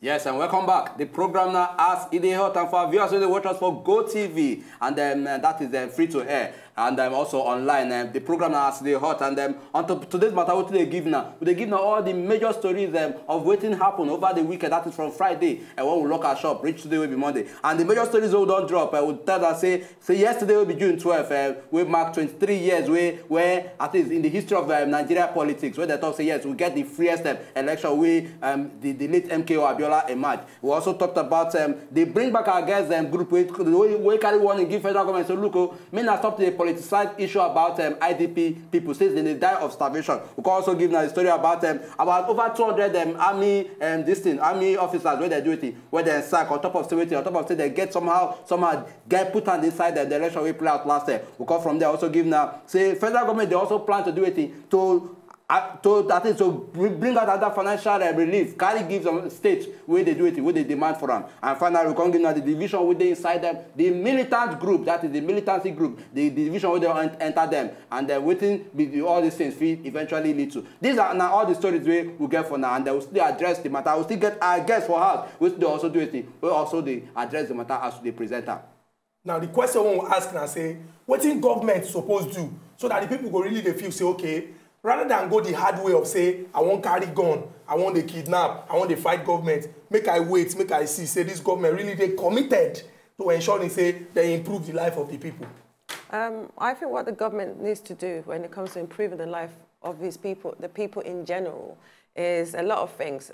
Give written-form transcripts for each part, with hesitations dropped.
Yes, and welcome back. The program now as it is hot, and for our viewers who watch us for GoTV, and that is free to air, and also online. The program now as it is hot, and on today's matter, what they give now? They give now all the major stories of what happened over the weekend. That is from Friday, and when we lock our shop, reach today will be Monday, and the major stories we don't drop. I would tell us say yesterday will be June 12th. We mark 23 years where at least in the history of Nigeria politics, where they talk say yes, we get the freest election. We the late MKO Abiola emerged. We also talked about they bring back our guys group we carry one and give federal government. So look, may not stop the politicized issue about IDP people says they die of starvation. We can also give now the story about over 200 army officers where they do it, where they sack on top of state they get somehow get put on inside the election we play out last year. We come from there also give now say federal government they also plan to do it to bring out other financial relief, carry give some states where they do it, where they demand for them. And finally, we can give now the division where they inside them, the militant group, that is the militancy group, the division where they enter them, and then waiting all these things will eventually lead to. These are now all the stories we get for now, and they will still address the matter. We'll still get our guests for us, which they also do it, we also they address the matter as the presenter. Now the question we will ask now say, what in government supposed to do so that the people go really they feel say okay. Rather than go the hard way of say, I won't carry gun, I want to kidnap, I want to fight government, make I wait, make I see, say this government really they committed to ensuring say they improve the life of the people. I think what the government needs to do when it comes to improving the life of these people, the people in general, is a lot of things.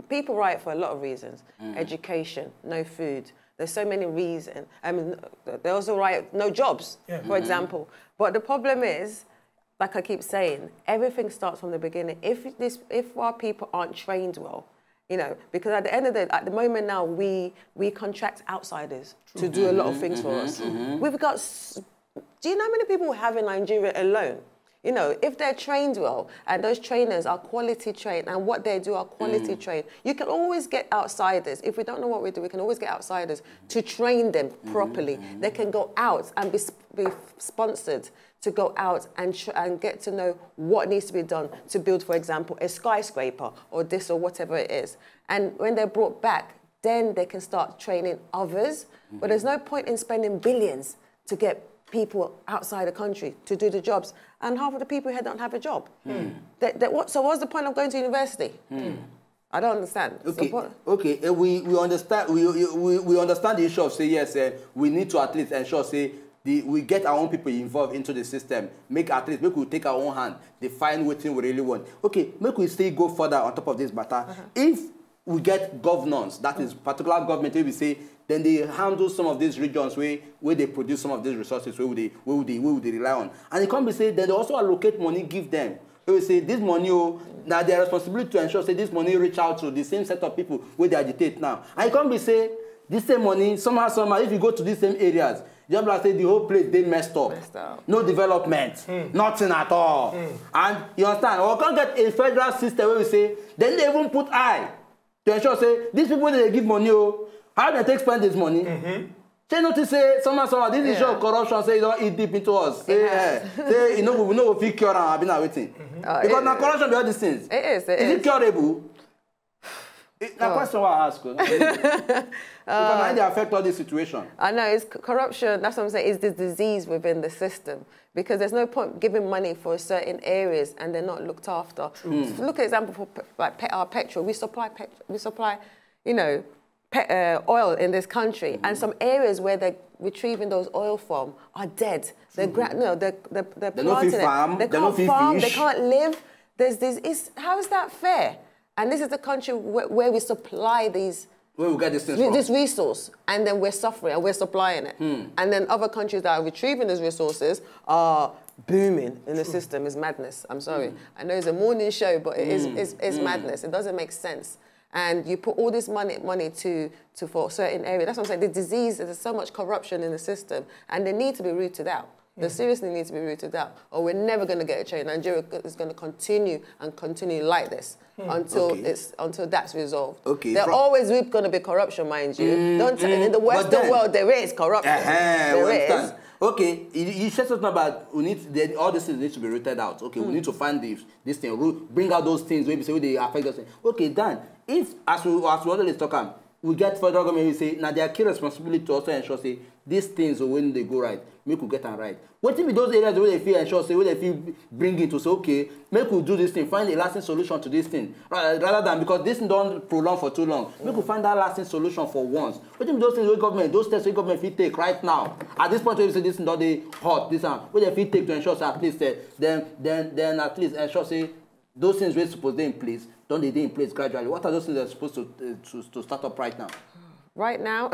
People riot for a lot of reasons. Education, no food. There's so many reasons. I mean, they also riot, no jobs, for example. But the problem is, like I keep saying, everything starts from the beginning. If our people aren't trained well, you know, because at the end of the day, at the moment now, we contract outsiders to do a lot of things for us. We've got, do you know how many people we have in Nigeria alone? You know, if they're trained well, and those trainers are quality trained, and what they do are quality trained, you can always get outsiders. If we don't know what we do, we can always get outsiders to train them properly. They can go out and be sponsored to go out and get to know what needs to be done to build, for example, a skyscraper or this or whatever it is. And when they're brought back, then they can start training others. But there's no point in spending billions to get people outside the country to do the jobs. And half of the people here don't have a job. So what's the point of going to university? I don't understand. Okay. We understand. We understand the issue of say yes. We need to at least ensure say we get our own people involved into the system. Make we take our own hand. Define what we really want. Okay. Make we still go further on top of this matter. If we get governance, that is particular government, we say then they handle some of these regions where they produce some of these resources where would they rely on. And it can't be said that they also allocate money, give them. They will say this money, now their responsibility to ensure say this money reach out to the same set of people where they agitate now. And it can't be say this same money, somehow, if you go to these same areas, just like say the whole place they messed up. No development, nothing at all. And you understand? Or can't get a federal system where we say, then they even put eye to ensure say these people they give money, how they take spend this money? Say notice say somehow this issue of corruption say you don't eat deep into us. Say you know we know we cure and I've been waiting. Because now corruption be all these things. Is it curable? That question I ask. Because now they affect all this situation. I know, it's corruption, that's what I'm saying, is the disease within the system. Because there's no point giving money for certain areas and they're not looked after. Look at example for like our petrol. We supply, you know, oil in this country. And some areas where they're retrieving those oil from are dead. They're planting it. They can't farm, they can't live. How is that fair? And this is the country where we supply these where we get this resource, and then we're suffering and we're supplying it. And then other countries that are retrieving these resources are booming in the system. Is madness. I'm sorry. I know it's a morning show, but it is madness. It doesn't make sense. And you put all this money for a certain area. That's what I'm saying. The disease, there's so much corruption in the system, and they need to be rooted out. They seriously need to be rooted out, or we're never going to get a change. Nigeria is going to continue like this until that's resolved. There's always going to be corruption, mind you. In the Western world, there is corruption. There is. Okay, you said something about all these things need to be rooted out. Okay, we need to find this thing, bring out those things where we say they affect us. Okay, then if as we always talk about, we get federal government, we say now their key responsibility to also ensure say these things when they go right, make we get them right. What if those areas where they feel ensure say where they feel bring it to say okay, make we do this thing, find a lasting solution to this thing, rather than because this don't prolong for too long. Make we find that lasting solution for once. What if those things where government, those steps where government feel take right now at this point where we say this not they hot, this one where they feel take to ensure say at least then at least ensure say those things we're supposed to be in place. Don't they in place gradually? What are those things that are supposed to start up right now? Right now,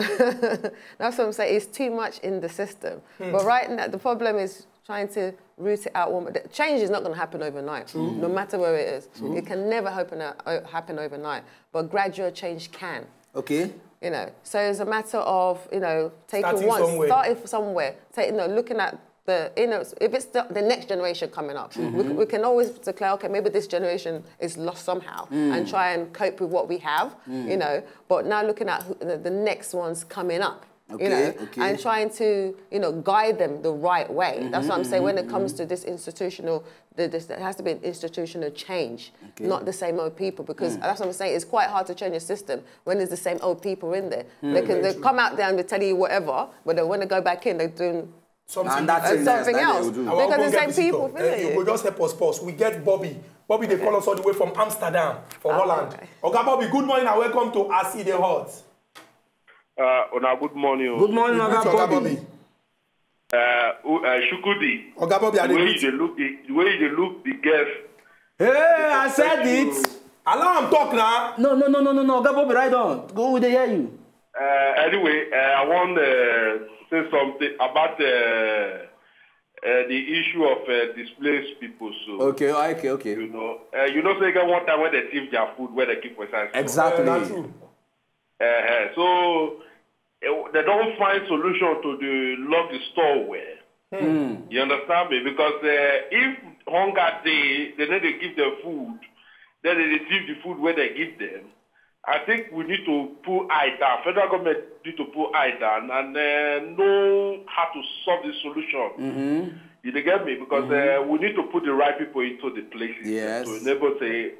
that's what I'm saying. It's too much in the system. But right now, the problem is trying to root it out. Change is not going to happen overnight, no matter where it is. It can never happen overnight. But gradual change can. Okay. You know, so it's a matter of starting somewhere, looking at if it's the next generation coming up, we can always declare, okay, maybe this generation is lost somehow and try and cope with what we have, but now looking at the next ones coming up, and trying to, guide them the right way. That's what I'm saying when it comes to this institutional, there has to be an institutional change, not the same old people, because that's what I'm saying, it's quite hard to change a system when there's the same old people in there. They come out there and they tell you whatever, but then when they go back in, they're doing something else. Because the same people. You will just help us pause. We get Bobby. Bobby, they call us all the way from Amsterdam, for Holland. Okay, Bobby, good morning and welcome to AC The Hot. Good morning. Good morning, Bobby. Shukudi. Okay, Bobby, the way they look the guest. Hey, I said it. Allow him talk now. No. Okay, Bobby, right on. Go, they hear you. Anyway, I want to say something about the issue of displaced people. So okay. So you get one time when they thief their food, where they keep for science. Exactly. So they don't find solution to lock the store where. You understand me? Because if hunger they need to give them food, then they thief the food where they give them. I think we need to put eye down. Federal government need to put eye down and know how to solve the solution. You get me? Because we need to put the right people into the places to enable say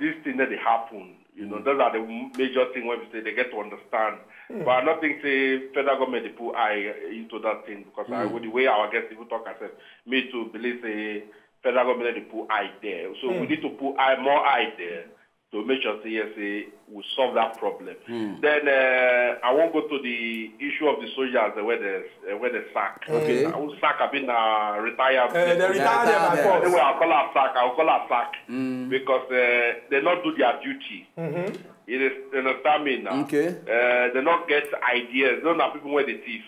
this thing that they happen. Those are the major things when we say they get to understand. But I don't think say federal government they put eye into that thing because with the way our guests people talk, I said me to believe say federal government they put eye there. So we need to put more eye there to make sure say we solve that problem. Then I won't go to the issue of the soldiers where they sack. Okay. I will sack. I've been retired. They retired them by force. Anyway, I'll call her sack because they not do their duty. You understand me now? Okay. They not get ideas. Those are people where they thief.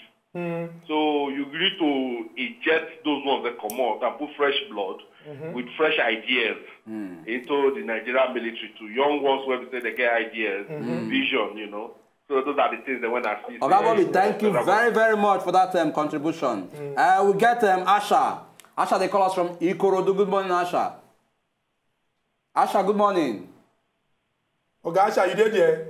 So you need to eject those ones that come out and put fresh blood with fresh ideas into the Nigerian military to young ones where we say they get ideas, vision, So those are the things that when I see. Okay, Bobby, thank you very, very much for that contribution. We get Asha. Asha, they call us from Ikorodu. Good morning, Asha. Asha, good morning. Okay, Asha, you did there?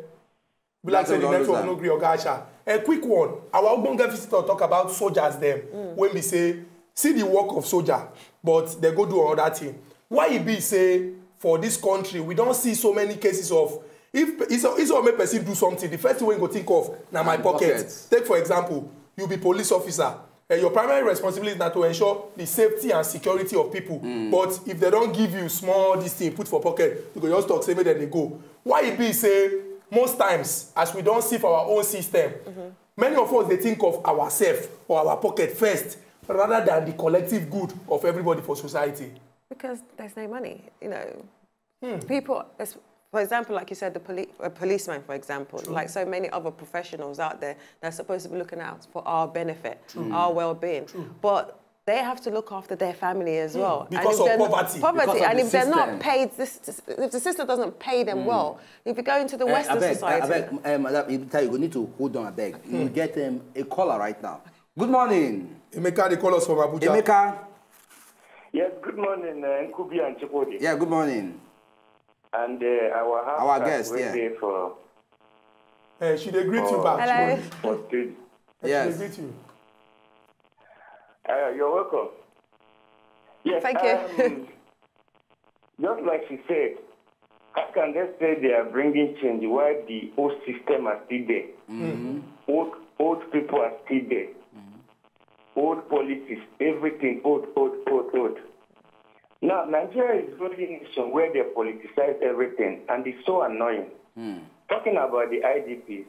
Be like say the network no agree, okay, Asha. A quick one. Our Ogbonge visitor talk about soldiers them when we say see the work of soldier, but they go do another thing. Why it be say for this country we don't see so many cases of if it's all make person do something, the first thing we go think of now my pocket. Take for example, you be police officer. Your primary responsibility is not to ensure the safety and security of people. But if they don't give you small this thing put for pocket, you go just talk say maybe they go. Why it be say most times as we don't see for our own system, many of us they think of ourselves or our pocket first rather than the collective good of everybody for society. Because there's no money, People, for example, like you said, a policeman, for example, like so many other professionals out there, they're supposed to be looking out for our benefit, our well-being. But they have to look after their family as well. Because of poverty. And if they're not paid, if the system doesn't pay them well, if you go into the Western society... you need to hold on, I beg. You get a caller right now. Good morning. Emeka, they call us from Abuja. Emeka. Yes, good morning, Nkubi and Chipodi. Yeah, good morning. And our guest, for... She they greet you back. Hello. For yes. She they greet you. You're welcome. Yes, Thank you. Just like she said, how can they say they are bringing change while the old system are still there? Old people are still there. Old policies, everything old. Now, Nigeria is really a nation where they politicize everything, and it's so annoying. Talking about the IDPs,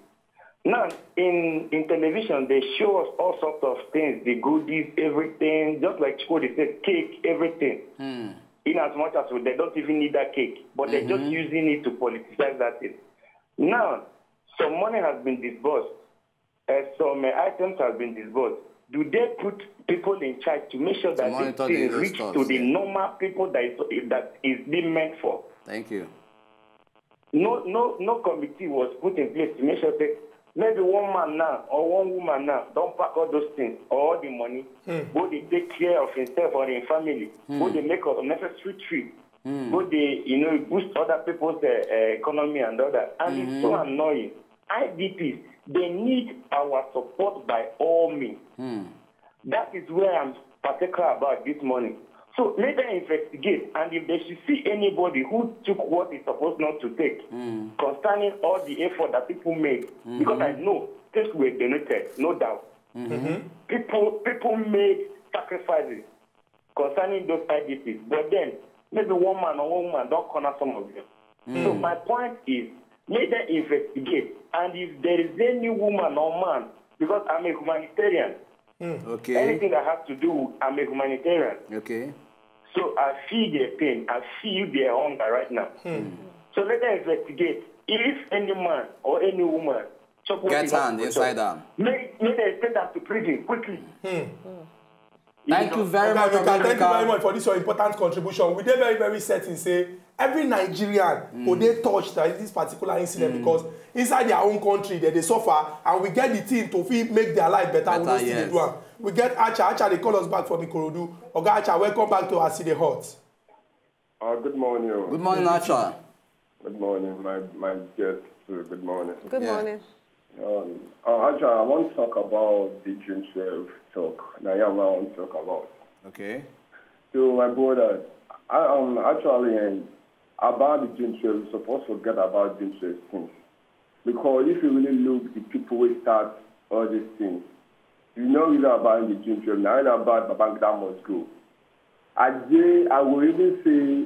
now in television, they show us all sorts of things, the goodies, everything, just like Chikodi said, cake, everything. In as much as they don't even need that cake, but they're just using it to politicize that thing. Now, some money has been disbursed, some items have been disbursed. Do they put people in charge to make sure that this thing reach to the normal people that is being meant for? Thank you. No committee was put in place to make sure that maybe one man now or one woman now don't pack all those things or all the money, go they take care of himself or his family, go they make a necessary trip, go they boost other people's economy and all that. And it's so annoying. IDPs, they need our support by all means. That is where I'm particular about this morning. So let them investigate, and if they should see anybody who took what is supposed not to take, concerning all the effort that people made, because I know things were donated, no doubt. People made sacrifices concerning those IDPs, but then maybe one man or one woman don't corner some of them. So my point is, let them investigate, and if there is any woman or man, because I'm a humanitarian, Okay. anything that has to do, I'm a humanitarian. Okay. So I feel their pain. I feel their hunger right now. So let them investigate. If any man or any woman get hand inside them, may they send them to prison quickly. Thank you very much. Thank you very much for this your important contribution. We did very, very certain say every Nigerian who they touched this particular incident because inside their own country they suffer, and we get the team to make their life better. We don't see the one. We get Acha. They call us back from Ikorodu. Oga Acha, welcome back to our city hot. Good morning. Good morning, Acha. Good morning, my guest. Good morning. Good morning. Acha, I want to talk about the June 12 talk. Now, I want to talk about. Okay. So, my brother, actually, about the June 12, we're supposed to forget about June 12 things. Because if you really look, the people will start all these things. You know really about the June 12, now about Babangida must go. I will even say,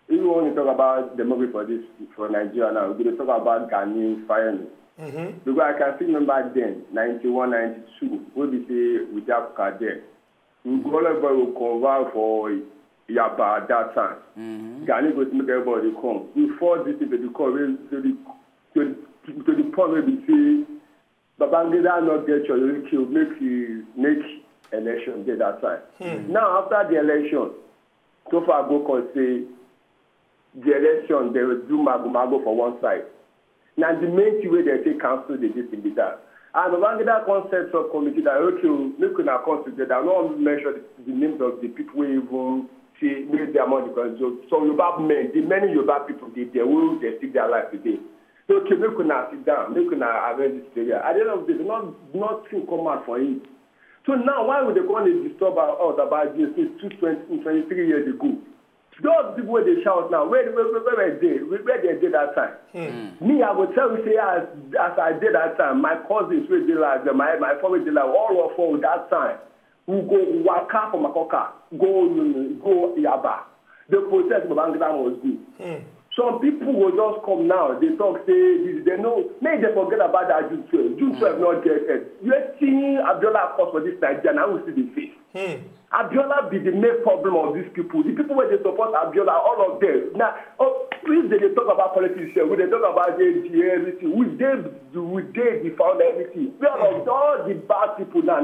if you want to talk about demography for Nigeria now, we're going to talk about Ghanaian finally. Because I can still remember then, 91, 92, when we say with Africa there, we will convert for Yaba at that time. Ghana goes to make everybody come. We force this people to come to the point where we say, Babangida not get your kill, make election at that time. Now, after the election, so far go can say, the election, they will do mago for one side. Now, the main way they take council, they do things that. And Babangida concept of committee that, okay, make una come together. I don't mention the names of the people who even see make their money because so Yoruba men, the many Yoruba people they will they stick their life today. So okay, make una sit down, make una arrange this area. At the end of the day, nothing come out for it. So now, why would they go and disturb us about this since 23 years ago? Those people where they shout now, where they did that time. Me, I will tell you, say, as I did that time, my cousins, where they like, my family, they like, all of us that time, we go Waka from Makoka, go Yaba. The process of Babangida was good. Some people will just come now, they talk, say, they know, maybe they forget about that June 12. June 12 not get it. You are seeing Abiola cause for this Nigeria, now we see the face. Abiola be the main problem of these people. The people where they support Abiola, all of them. Now, please they talk about politics here. When they talk about everything, we they found everything. We are all the bad people now.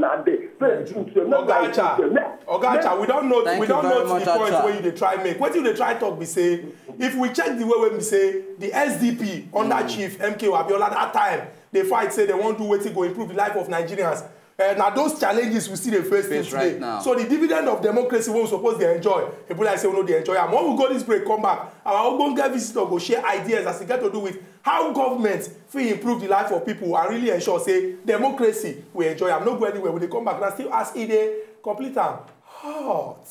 Ogacha, we don't know the point where you try make. What you try talk, we say, if we check the way when we say the SDP under Chief MK Abiola that time, they fight, say they want to do to go improve the life of Nigerians. Now those challenges we see the face today. Right now. So the dividend of democracy we suppose they enjoy. People like say we know they enjoy. And when we go this break, come back, our own visitor go share ideas as it get to do with how government will improve the life of people and really ensure say democracy we enjoy. I'm not going anywhere. When they come back, and still ask Ide complete am hot.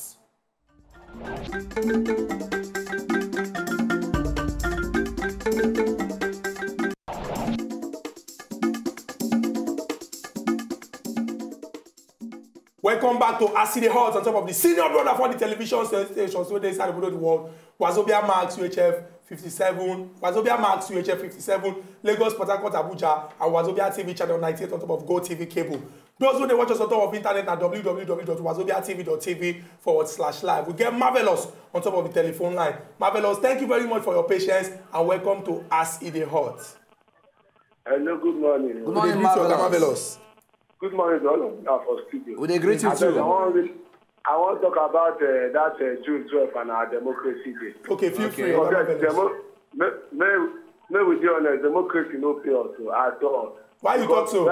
Welcome back to As E Dey Hot on top of the senior brother for the television stations wey dey inside the world. Wazobia Max UHF 57, Wazobia Max UHF 57, Lagos, Port Harcourt, Abuja, and Wazobia TV channel 98 on top of Go TV cable. Those who dey watch us on top of internet na www.wazobiatv.tv/live. We get Marvelous on top of the telephone line. Marvelous, thank you very much for your patience and welcome to As E Dey Hot. Hello, good morning. Good morning, Marvelous. Good morning to all of you for studio. We agree to you. I want to talk about that June 12th and our democracy day. Okay, feel free. May we be honest, democracy no pay us at all. Why you talk so?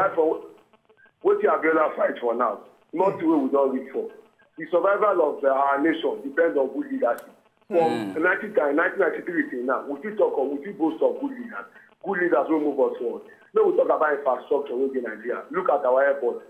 What you have to fight for now, not the way we don't reach for. The survival of our nation depends on good leadership. From 1993 till now, we still talk of, we still boast of good leaders. Good leaders will move us forward. Now we talk about infrastructure in Nigeria. Look at our airport.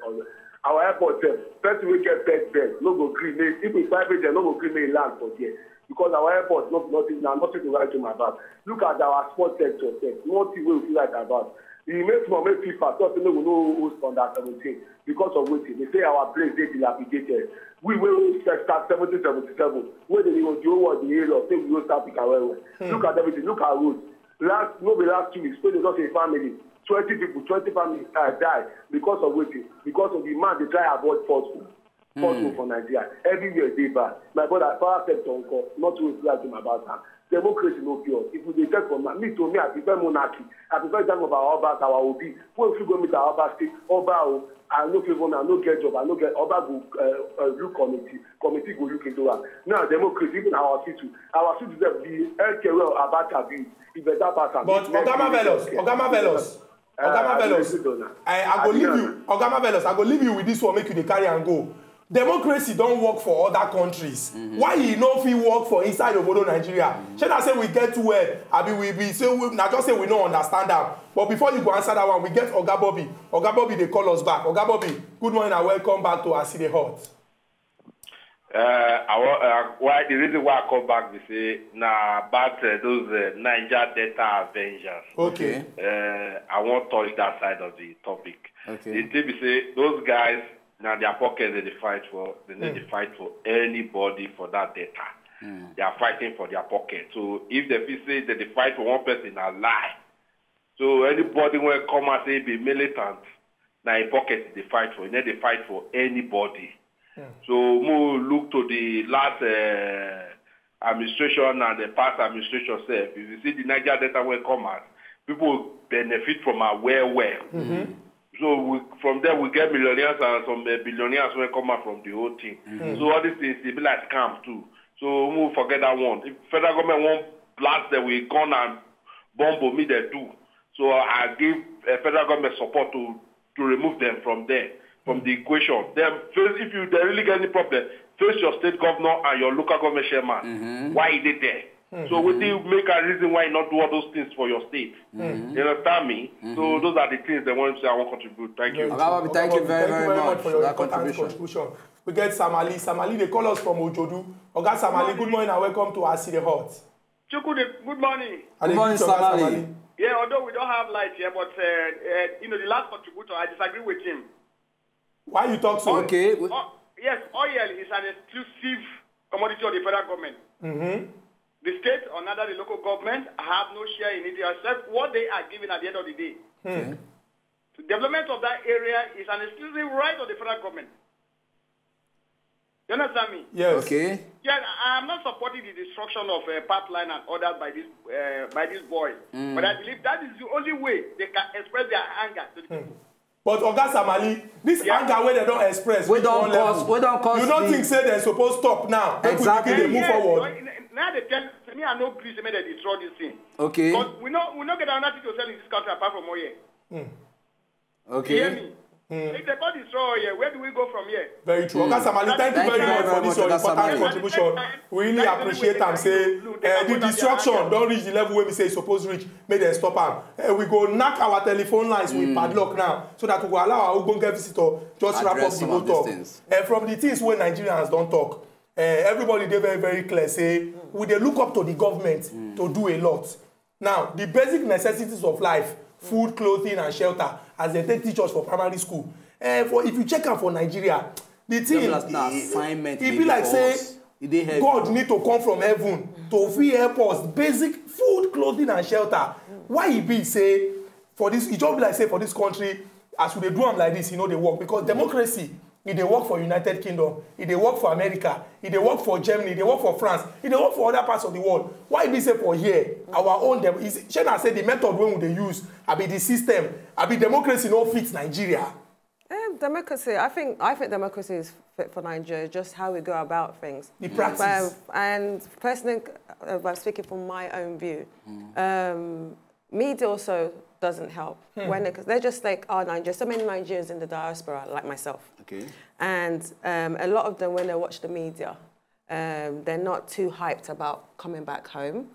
Our airport, first we get pet bed, no go green. If we private, no go green land for there. Because our airport, nothing to write to my back. Look at our sports sector, nothing we feel like about. The make FIFA, something we know who's on that 17 because of waiting. They say our place they dilapidated. We will start 1777. Where they will do what the area of say we will start picking away. Look at everything. Look at roads. Last 2 weeks, when they just a family. 20 people, 20 families died because of waiting, because of the man they try to avoid falsehood for Nigeria. Everywhere they bad. My brother, power sector not to like him about that. Democracy no pure. If we take from me to me, I prefer monarchy. I prefer time of our Oba, our OB. When we go meet our Oba state, Oba, I no favor, I no get job, I no get Oba go look committee go look into that. Now democracy, even our city the healthcare about abuse. But Ogama Velos. I go leave you. Ogama Velos, I go leave you with this one, make you the carry and go. Democracy don't work for other countries. Why you no fit work for inside Obodo Nigeria? Should I say we get to where? We just say we don't understand that. But before you go answer that one, we get Oga Bobby. Oga Bobby, they call us back. Oga Bobby, good morning and welcome back to As E Dey Hot. The reason why I come back, we say, about those Niger Delta Avengers. Okay. I won't touch that side of the topic. Okay. The thing we say, those guys, now their pockets they fight for, they fight for anybody for that data. They are fighting for their pocket. So if they say that they fight for one person, a lie. So anybody will come and say be militant, now in pocket they fight for. Then they fight for anybody. So more look to the last administration and the past administration self. If you see the Niger Delta will come out, people benefit from our well. So from there we get millionaires and some billionaires will come out from the whole thing. So all these things they be like scams too. So we forget that one. If federal government won't blast them, we come and bomb me they do. So I give federal government support to remove them from there. From the equation. Then first, if they really get any problem, face your state governor and your local government chairman. Why is it there? So we do make a reason why not do all those things for your state. You understand me? So those are the things they want to say I want to contribute. Thank you. Thank you very much for your contribution. We get Samali. Samali, they call us from Ojodu. Oga Samali, good morning and welcome to As E Dey Hot. Chukwude, good morning. Good morning, Samali. Yeah, although we don't have light here, but the last contributor, I disagree with him. Why you talk so? Okay. Yes, oil is an exclusive commodity of the federal government. The state or neither the local government have no share in it except what they are given at the end of the day. The development of that area is an exclusive right of the federal government. You understand me? Yes. Okay. Yeah, I am not supporting the destruction of pipeline and others by these boys. But I believe that is the only way they can express their anger to the people. But Oga Samali, this anger where they don't express, we don't cause. You don't think say they're supposed to stop now? Exactly. They move forward. Now they tell me I know please they destroy this thing. Okay. But we not get another thing to sell in this country apart from oil. Okay. You hear me? If they can't destroy here, where do we go from here? Very true. Oga Samali, thank you very much for this your important contribution. We really appreciate am say the destruction don't reach the level where we say it's supposed to reach. Make them stop am. We go knock our telephone lines with padlock now so that we go allow our Ogbonge visitor just wrap up the whole talk. From the things where Nigerians don't talk, everybody dey very, very clear say we dey look up to the government to do a lot. Now, the basic necessities of life, food, clothing, and shelter, as they take teach us for primary school. If you check out for Nigeria, the thing it be like say God need to come from heaven to free help us basic food, clothing, and shelter. Why it be say for this? It just be like say for this country, as we dey do am like this, they work because democracy. If they work for United Kingdom, if they work for America, if they work for Germany, if they work for France, if they work for other parts of the world, why be say for here, our own, Shana said the method when they use, be the system, be democracy no fits Nigeria. Democracy, I think democracy is fit for Nigeria, just how we go about things. The practice. And personally, I'm speaking from my own view, media also doesn't help. They're just like, Nigeria, so many Nigerians in the diaspora, like myself. Okay. And a lot of them, when they watch the media, they're not too hyped about coming back home.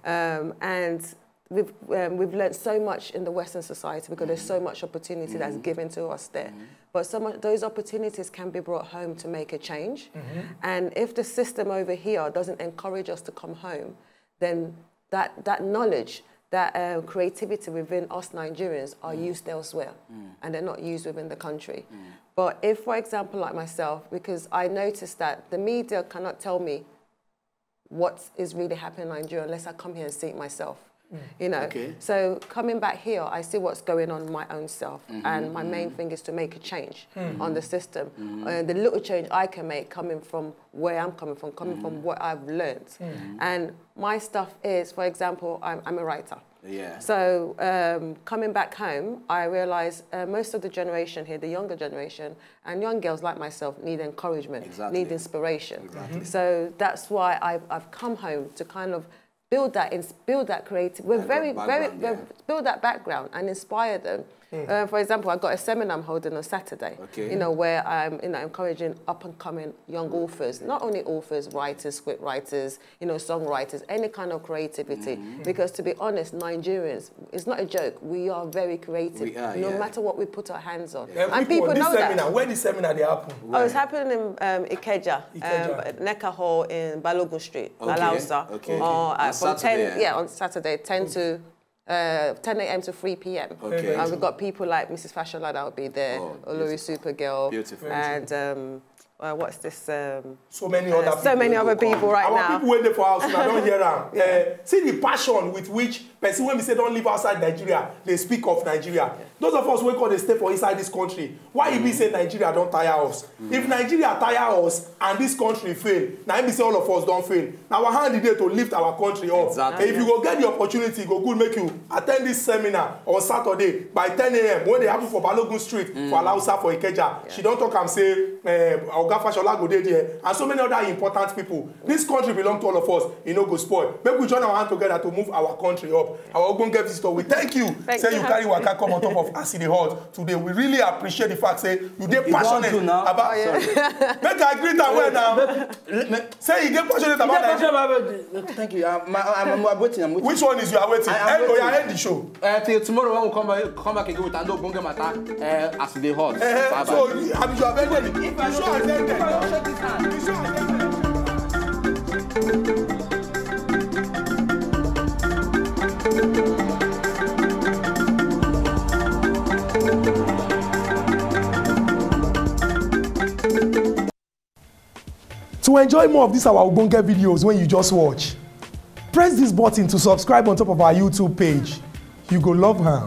And we've learned so much in the Western society because there's so much opportunity that's given to us there. But those opportunities can be brought home to make a change. And if the system over here doesn't encourage us to come home, then that knowledge, that creativity within us Nigerians are used elsewhere and they're not used within the country. But if, for example, like myself, because I noticed that the media cannot tell me what is really happening in Nigeria unless I come here and see it myself. So coming back here, I see what's going on in my own self, and my main thing is to make a change on the system. The little change I can make coming from where I'm coming from what I've learned. And my stuff is, for example, I'm a writer. Yeah. So coming back home, I realized most of the generation here, the younger generation, and young girls like myself need encouragement, need inspiration. So that's why I've come home to kind of build that creative. Build that background and inspire them. For example, I got a seminar I'm holding on Saturday. Where I'm encouraging up and coming young authors, not only authors, writers, script writers, songwriters, any kind of creativity. Because to be honest, Nigerians, it's not a joke. We are very creative, no matter what we put our hands on. And people know that. Where the seminar they happen? Oh, it's happening in Ikeja, Necker Hall in Balogun Street, Alausa. From 10, on Saturday, 10 a.m. to 3 p.m. And we've got people like Mrs. Fashola that will be there, Olori Supergirl, and what's this? So many other people right now. Our people waiting for us, I don't hear them. See the passion with which person, when we say don't live outside Nigeria, they speak of Nigeria. Those of us who call they stay for inside this country, why if we say Nigeria don't tire us? If Nigeria tire us and this country fail, now if we say all of us don't fail. Now our hand is there to lift our country up. If you go get the opportunity, go good make you attend this seminar on Saturday by 10 a.m. when they happen for Balogun Street for Alausa for Ikeja. She don't talk and say Oga Fashola go there and so many other important people. This country belongs to all of us. Go spoil. Maybe we join our hand together to move our country up. Our Ogbonge visitor, we thank you. Say you carry waka come on top of Aside Hot today. We really appreciate the fact say you dey passionate about. Make I greet am well now. Say you dey passionate about Nigeria. Thank you. I'm waiting. Which one is you are waiting? You are end the show. Till tomorrow when we come back again with another Ogbonge matter. Aside Hot. So you are very ready. You show attended. You show attended. To enjoy more of these our Ogbonge videos when you just watch, press this button to subscribe on top of our YouTube page. You go love her.